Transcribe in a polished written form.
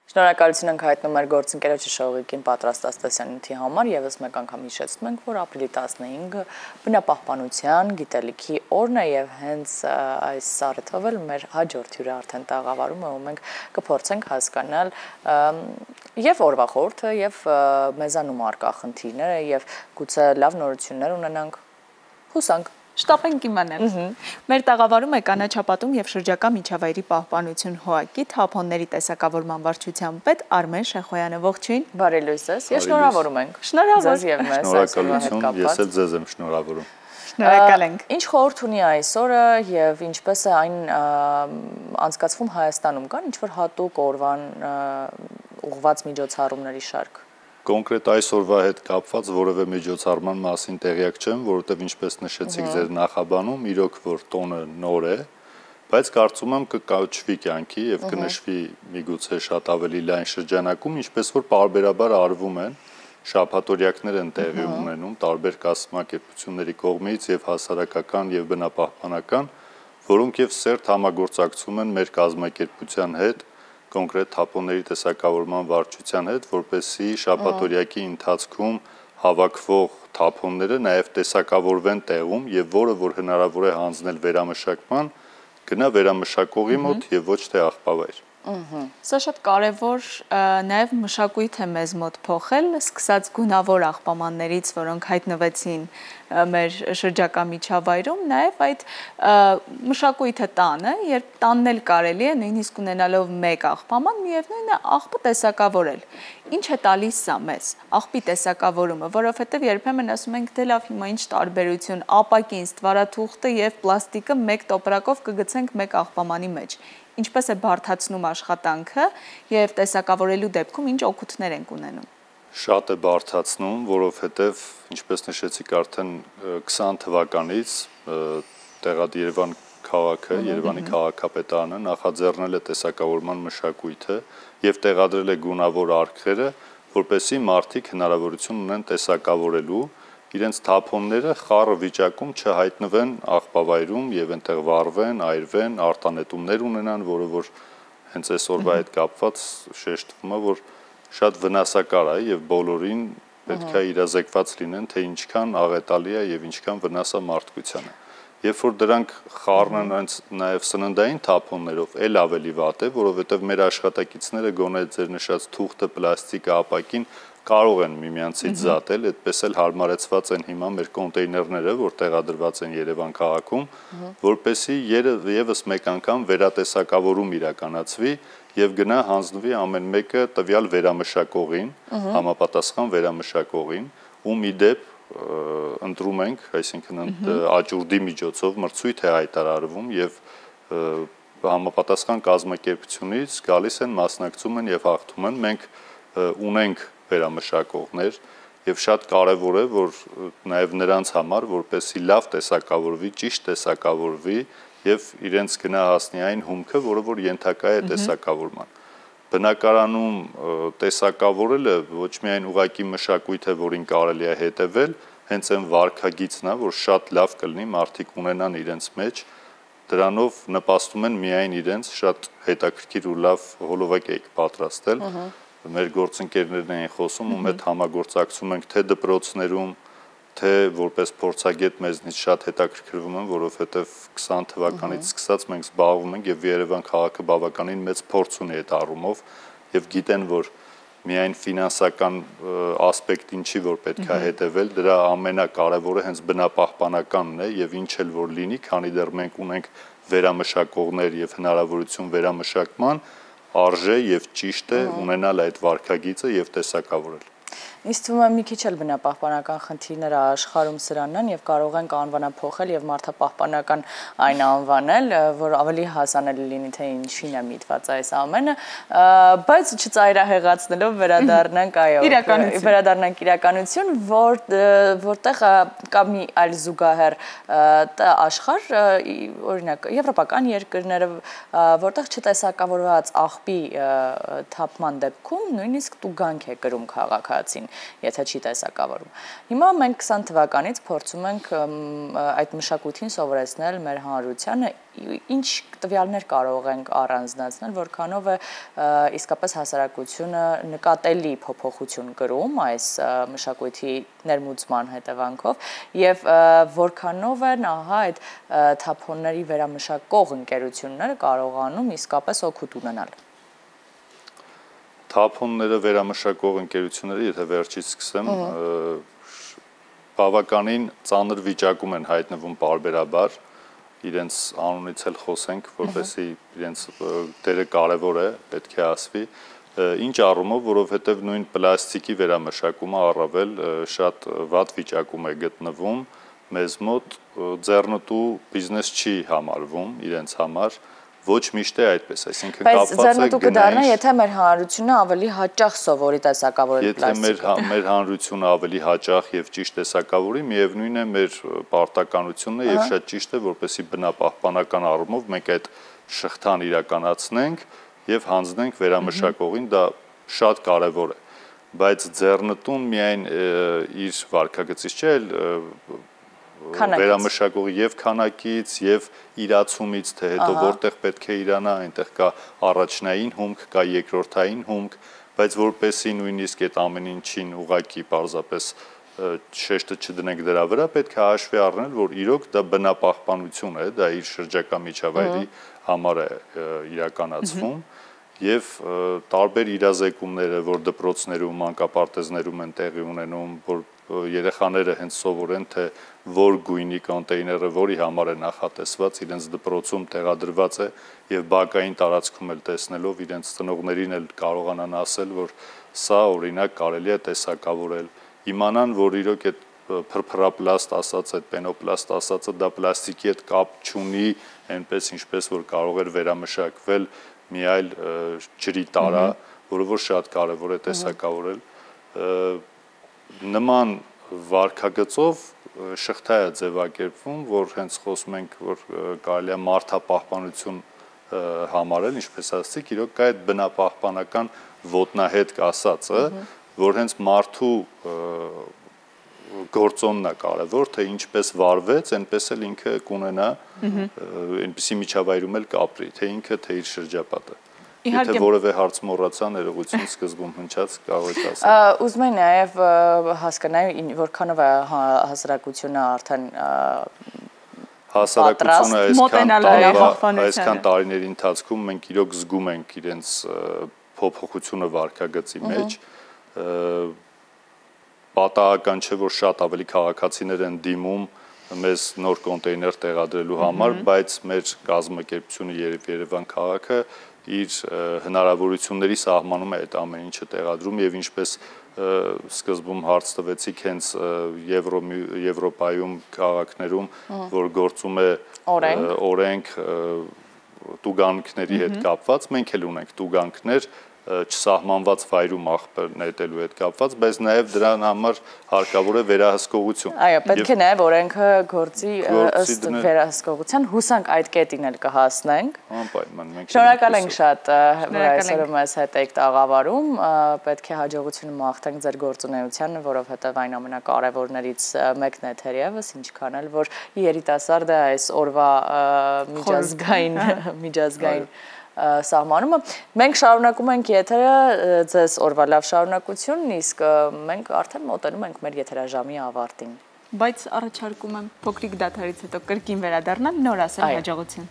Շնորհակալություն ենք հայտնում մեր գործընկերոջը Շողիկին Պատրաստ Աստասյաննիթի համար եւս մեկ անգամ հիշեցնում ենք, որ ապրիլի 15-ը բնապահպանության գիտելիքի օրն է եւ հենց այս առիթով էլ մեր հաջորդ հյուրը արդեն տաղավարում է ու մենք կփորձենք հասկանալ եւ օրվա խորհուրդը եւ մեզանում արկա խնդիրները եւ գուցե լավ նորություններ ունենանք հուսանք Շտապենք իմանալ։ Մեր տաղավարում է կանաչապատում եւ շրջակա միջավայրի պահպանություն ՀՕԱԿ-ի թափոնների տեսակավորման վարչության պետ Արմեն Շեխոյանը, ողջույն։ Բարի լույս ես։ Ես շնորհավորում ենք։ Շնորհավոր եւ մեզ Շնորհակալություն, ես էլ ձեզ եմ շնորհավորում։ Շնորհակալ ենք։ Ինչ խորհուրդ ունի այս օրը եւ ինչպես է այն անցկացվում Հայաստանում, կան ինչ-որ հատուկ օրվան ուղղված միջոցառումների շարք։ Կոնկրետ այս օրվա հետ կապված որևէ միջոցառման մասին տեղյակ չեմ, որովհետև ինչպես նշեցիք ձեր նախաբանում, իրոք որ տոնը նոր է, բայց կարծում եմ կկաչվի կյանքի եւ կնշվի միգուցե շատ ավելի լայն շրջանակում, ինչպես որ պարբերաբար արվում են, շաբաթօրյակներ են տեղի ունենում տարբեր կազմակերպությունների կողմից եւ հասարակական եւ բնապահպանական, որոնք եւ սերտ համագործակցում են մեր կազմակերպության հետ կոնկրետ թափոնների տեսակավորման վարչության հետ, որպեսզի շաբաթօրյակի ընթացքում հավաքվող թափոնները նաև տեսակավորվեն տեղում եւ որը որ հնարավոր է հանձնել վերամշակման, գնա վերամշակողի մոտ եւ ոչ թե աղբավայր։ Սա շատ կարևոր նաև մշակույթ է մեզ մոտ փոխել, սկսած գունավոր աղբամաններից, որոնք հայտնվեցին մեր շրջակա միջավայրում, նաև այդ մշակույթը տանը, երբ տանն էլ կարելի է նույնիսկ ունենալով մեկ աղբաման, միևնույնն է աղբը տեսակավորել։ Ինչ է տալիս սա մեզ, աղբի տեսակավորումը, որովհետև երբեմն ասում ենք, դե լավ, հիմա ինչ տարբերություն, ապակին, ստվարաթուղթը եւ պլաստիկը մեկ տոպրակով կգցենք մեկ աղբամանի մեջ։ Ինչպես է բարդացնում աշխատանքը եւ տեսակավորելու դեպքում ինչ օգուտներ ենք ունենում։ Շատ է բարդացնում, որովհետեւ ինչպես նշեցիք արդեն 20 թվականից Տեղադիրևան քաղաքը, Երևանի քաղաքապետարանը նախաձեռնել է տեսակավորման մշակույթը եւ տեղադրել է գունավոր արկղերը, որպեսզի մարդիկ հնարավորություն ունեն տեսակավորելու իրենց թափոնները խառը վիճակում չհայտնվեն աղբավայրում եւ այնտեղ վառվեն, այրվեն, արտանետումներ ունենան, որը որ հենց այսօրվա հետ կապված շեշտվում է, որ շատ վնասակար է եւ բոլորին պետք է իրազեկված լինեն, թե ինչքան աղետալի է եւ ինչքան վնաս է մարդկությանը։ Երբ որ դրանք խառնեն այնց նաեւ սննդային թափոններով, ել ավելի վատ է, որովհետեւ մեր աշխատակիցները գոնե ձեր նշած թուղթը, պլաստիկը, ապակին կարող են միմյանցից զատել, այդպես էլ հարմարեցված են հիմա մեր կոնտեյներները, որ տեղադրված են Երևան քաղաքում, որպեսզի եւս մեկ անգամ վերատեսակավորում իրականացվի եւ գնա հանձնվի ամեն մեկը տվյալ վերամշակողին, համապատասխան վերամշակողին, ում իդեպ ընտրում ենք, այսինքն աճուրդի միջոցով մրցույթ է հայտարարվում եւ համապատասխան կազմակերպությունից գալիս են, մասնակցում են եւ հաղթում են։ Մենք ունենք վերամշակողներ եւ շատ կարեւոր է, որ նաեւ նրանց համար, որպեսզի լավ տեսակավորվի, ճիշտ տեսակավորվի եւ իրենց գնա հասնի այն հումքը, որը որ ենթակա է տեսակավորման։ Բնակարանում տեսակավորելը ոչ միայն ուղակի մշակույթ է, որին կարելի է հետևել, հենց այն վարքագիծն է, որ շատ լավ կլինի մարդիկ ունենան իրենց մեջ, դրանով նպաստում են միայն իրենց շատ հետաքրքիր ու լավ հոլովակ եք պատրաստել։ Մեր գործընկերներն են խոսում, ում հետ համագործակցում ենք թե դպրոցներում, թե որպես փորձագետ մեզնից շատ հետաքրքրվում են, որովհետև 20 թվականից սկսած մենք զբաղվում ենք եւ Երևան քաղաքը բավականին մեծ փորձ ունի այդ առումով եւ գիտեն, որ միայն ֆինանսական ասպեկտին չի, որ պետք է հետևել, դրա ամենակարևորը հենց բնապահպանականն է եւ ինչ էլ որ լինի, քանի դեռ մենք ունենք վերամշակողներ եւ հնարավորություն վերամշակման, արժե եւ ճիշտ է ունենալ այդ վարքագիծը եւ տեսակավորել։ Ինձ թվում է մի քիչ էլ բնապահպանական խնդիրները աշխարհում սրանն են եւ կարող ենք անվանափոխել եւ մարդապահպանական այն անվանել, որ ավելի հասանելի լինի թե ինչին է միտված այս ամենը, բայց չծայրահեղացնելով վերադառնանք վերադառնանք իրականություն, որտեղ կա մի այլ զուգահեռ աշխարհ, օրինակ եվրոպական երկրները, որտեղ չտեսակավորված աղբի թափման դեպքում նույնիսկ տուգանք է կրում քաղաքացին եթե չի տեսակավորում։ Հիմա մենք 20 թվականից փորձում ենք այդ մշակույթին սովորեցնել մեր հանրությանը, ինչ տվյալներ կարող ենք առանձնացնել, որքանով է իսկապես հասարակությունը նկատելի փոփոխություն կրում այս մշակույթի ներմուծման հետևանքով եւ որքանով են այդ թափոնների վերամշակող ընկերությունները կարողանում իսկապես օգուտ ունենալ։ Թափոնները վերամշակող ընկերությունները, եթե վերջից սկսեմ, բավականին ծանր վիճակում են հայտնվում պարբերաբար, իրենց անունից էլ խոսենք, որպեսզի իրենց դերը կարևոր է, պետք է ասվի, ինչ առումով, որովհետև նույն պլաստիկի վերամշակումը առավել շատ վատ վիճակում է գտնվում, մեզ մոտ ձեռնտու բիզնես չի համարվում իրենց համար, ոչ միշտ է այդպես, այսինքն կապված է բայց ձեռնտու կդառնա, եթե մեր հանրությունը ավելի հաճախ սովորի տեսակավորել պլաստիկը։ Եթե մեր հանրությունը ավելի հաճախ եւ ճիշտ տեսակավորի, միևնույն է մեր պարտականությունն է եւ շատ ճիշտ է, որպեսզի բնապահպանական առումով մենք այդ շղթան իրականացնենք եւ հանձնենք վերամշակողին, դա շատ կարեւոր է, բայց ձեռնտուն միայն իր վարքագծից չէ, վերամշակողի եւ քանակից եւ իրացումից, թե հետո որտեղ պետք է իրանա, այնտեղ կա առաջնային հումք, կա երկրորդային հումք, բայց որպեսզի նույնիսկ այդ ամեն ինչին ուղակի պարզապես շեշտը չդնենք դրա վրա, պետք է հաշվի առնել, որ իրոք դա բնապահպանություն է, դա իր շրջակա միջավայրի համար է իրականացվում եւ տարբեր իրազեկումները, որ դպրոցներում, մանկապարտեզներում են տեղի ունենում, որ երեխաները հենց սովորեն, թե որ գույնի կոնտեյները որի համար է նախատեսված, իրենց դպրոցում տեղադրված է եւ բակային տարածքում էլ տեսնելով իրենց ծնողներին էլ կարողանան ասել, որ սա օրինակ կարելի է տեսակավորել, իմանան, որ իրոք այդ փրփրապլաստ ասած, այդ պենոպլաստ ասածը դա պլաստիկի հետ կապ չունի, այնպես ինչպես որ կարող էր վերամշակվել մի այլ ջրի տարա, որը որ շատ կարևոր է տեսակավորել, նման վարքագծով շղթա է ձևակերպվում, որ հենց խոսում ենք, որ կարելի է մարդապահպանություն համարել, ինչպես ասացիք, իրոք կա այդ բնապահպանական ոտնահետք ասածը, որ հենց մարդու գործոնն է կարևոր, թե ինչպես վարվեց, այնպես էլ ինքը կունենա, այնպիսի միջավայրում էլ կապրի, թե ինքը, թե իր շրջապատը։ Եթե որևէ հարց մոռացա, ներողություն սկզբում հնչած կարող եք ասել։ Ուզում եմ նաև հասկանալ, որքանով է հասարակությունը արդեն հասարակությունը այսքան տարիների ընթացքում մենք իրոք զգում ենք իրենց փոփոխությունը վարքագծի մեջ, պատահական չէ, որ շատ ավելի քաղաքացիներ են դիմում մեզ նոր կոնտեյներ տեղադրելու համար, բայց մեր կազմակերպությունը Երևան քաղաքը իր հնարավորությունների սահմանում է այդ ամեն ինչը տեղադրում եւ ինչպես սկզբում հարց տվեցիք հենց Եվրոպայում քաղաքներում, որ գործում է օրենք տուգանքների հետ կապված, մենք էլ ունենք տուգանքներ չսահմանված վայրում աղբեր նետելու հետ կապված, բայց նաև դրան համար հարկավոր է վերահսկողություն։ Այո, պետք է նաև օրենքը գործի ըստ վերահսկողության, հուսանք այդ կետին էլ կհասնենք։ Անպայման, մենք շնորհակալ ենք շատ, որ այսօր մեզ հետ եք տաղավարում, պետք է հաջողությունը մաղթենք ձեր գործունեությանը, որովհետև այն ամենակարևորներից մեկն է թերևս, ինչքան էլ որ երիտասարդը այս օրվա միջազգային սահմանումը։ Մենք շարունակում ենք եթերը, ձեզ օրվա լավ շարունակություն, իսկ մենք արդեն մոտենում ենք մեր եթերաժամի ավարտին։ Բայց առաջարկում եմ փոքրիկ դադարից հետո կրկին վերադառնալ, նոր ասել հաջողություն։